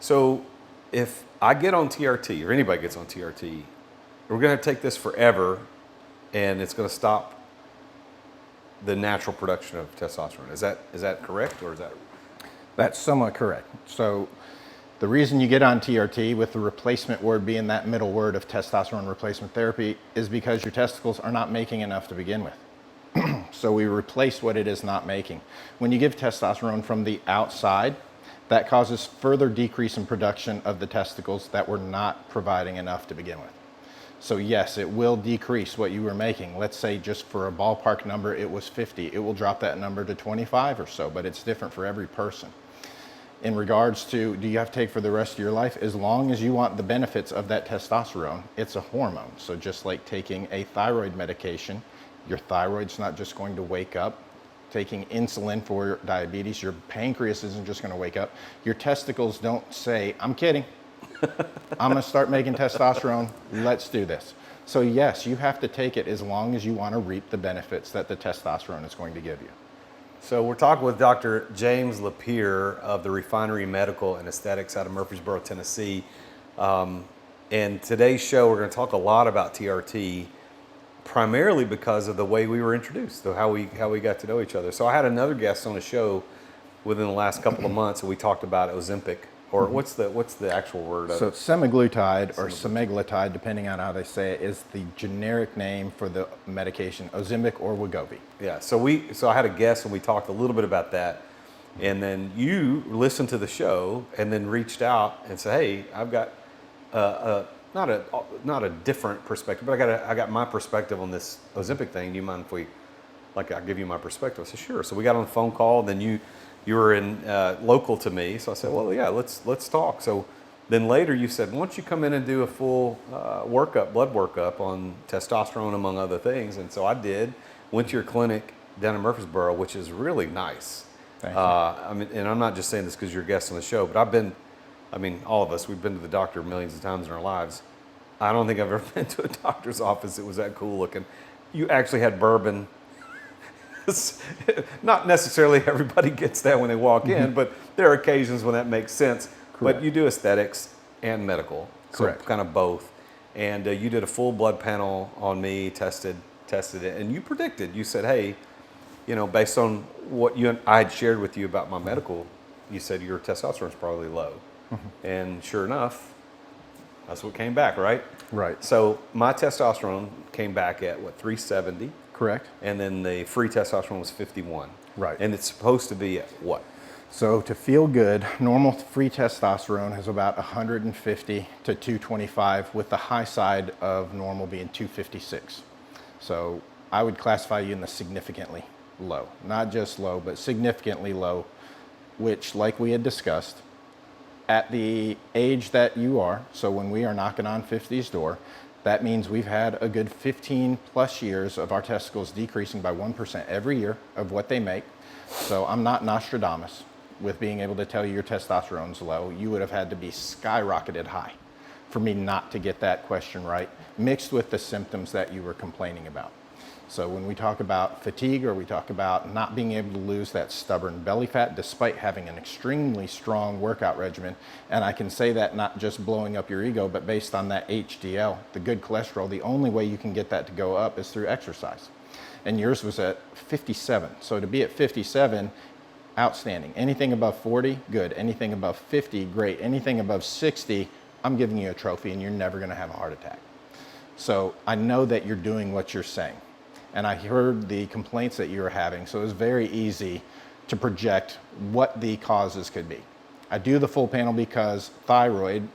So if I get on TRT, or anybody gets on TRT, we're going to take this forever, and it's going to stop the natural production of testosterone. Is that correct, or is that? That's somewhat correct. So the reason you get on TRT, with the replacement word being that middle word of testosterone replacement therapy, is because your testicles are not making enough to begin with. So we replace what it is not making. When you give testosterone from the outside, that causes further decrease in production of the testicles that were not providing enough to begin with. So yes, it will decrease what you were making. Let's say, just for a ballpark number, it was 50. It will drop that number to 25 or so, but it's different for every person. In regards to, do you have to take for the rest of your life? As long as you want the benefits of that testosterone, it's a hormone. So just like taking a thyroid medication, your thyroid's not just going to wake up. Taking insulin for diabetes, your pancreas isn't just going to wake up. Your testicles don't say, I'm kidding, I'm going to start making testosterone, let's do this. So yes, you have to take it as long as you want to reap the benefits that the testosterone is going to give you. So we're talking with Dr. James LaPere of the Refinery Medical and Aesthetics out of Murfreesboro, Tennessee. And today's show, we're going to talk a lot about TRT, primarily because of the way we were introduced, so how we got to know each other. So I had another guest on the show within the last couple of months, and we talked about Ozempic, or what's the actual word of so it? Semaglutide, or Semaglutide, depending on how they say it, is the generic name for the medication, Ozempic or Wegovy. Yeah, so I had a guest, and we talked a little bit about that, and then you listened to the show and then reached out and said, hey, I've got not a different perspective, but I got my perspective on this Ozempic thing. Do you mind if I'll give you my perspective? I said, sure. So we got on the phone call. Then you were in local to me, so I said, well, yeah, let's talk. So then later you said, why don't you come in and do a full blood workup on testosterone, among other things. And so I did. Went to your clinic down in Murfreesboro, which is really nice. Thank you. I mean, and I'm not just saying this because you're a guest on the show, but all of us, we've been to the doctor millions of times in our lives. I don't think I've ever been to a doctor's office that was that cool looking. You actually had bourbon. Not necessarily everybody gets that when they walk in, but there are occasions when that makes sense. Correct. But you do aesthetics and medical, so Correct. kind of both. And you did a full blood panel on me, tested it, and you predicted. You said, hey, based on what I had shared with you about my medical, you said your testosterone is probably low. And sure enough, that's what came back, right? Right. So my testosterone came back at 370. Correct. And then the free testosterone was 51. Right. And it's supposed to be at what? So to feel good, normal free testosterone is about 150 to 225, with the high side of normal being 256. So I would classify you in the significantly low. Not just low, but significantly low, which, like we had discussed, at the age that you are, so when we are knocking on 50's door, that means we've had a good 15 plus years of our testicles decreasing by 1% every year of what they make. So I'm not Nostradamus with being able to tell you your testosterone's low. You would have had to be skyrocketed high for me not to get that question right, mixed with the symptoms that you were complaining about. So when we talk about fatigue, or we talk about not being able to lose that stubborn belly fat despite having an extremely strong workout regimen, and I can say that not just blowing up your ego, but based on that HDL, the good cholesterol, the only way you can get that to go up is through exercise. And yours was at 57. So to be at 57, outstanding. Anything above 40, good. Anything above 50, great. Anything above 60, I'm giving you a trophy and you're never gonna have a heart attack. So I know that you're doing what you're saying. And I heard the complaints that you were having, so it was very easy to project what the causes could be. I do the full panel because thyroid,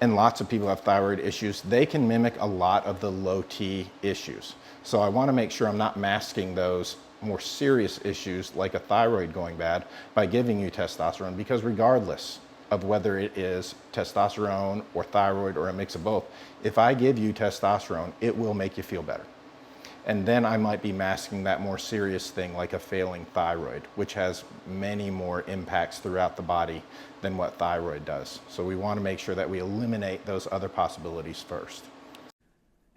and lots of people have thyroid issues, they can mimic a lot of the low T issues. So I want to make sure I'm not masking those more serious issues like a thyroid going bad by giving you testosterone, because regardless of whether it is testosterone or thyroid or a mix of both, if I give you testosterone, it will make you feel better. And then I might be masking that more serious thing like a failing thyroid, which has many more impacts throughout the body than what thyroid does. So we want to make sure that we eliminate those other possibilities first.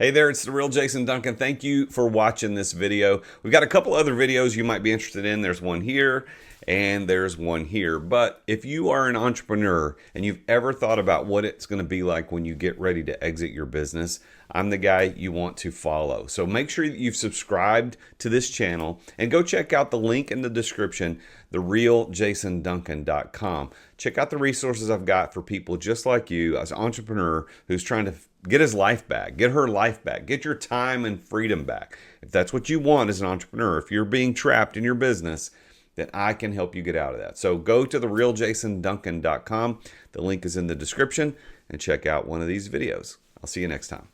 Hey there, it's the real Jason Duncan. Thank you for watching this video. We've got a couple other videos you might be interested in. There's one here and there's one here. But if you are an entrepreneur and you've ever thought about what it's going to be like when you get ready to exit your business, I'm the guy you want to follow. So make sure that you've subscribed to this channel and go check out the link in the description, therealjasonduncan.com. Check out the resources I've got for people just like you, as an entrepreneur who's trying to get his life back, get her life back, get your time and freedom back. If that's what you want as an entrepreneur, if you're being trapped in your business, then I can help you get out of that. So go to therealjasonduncan.com. The link is in the description and check out one of these videos. I'll see you next time.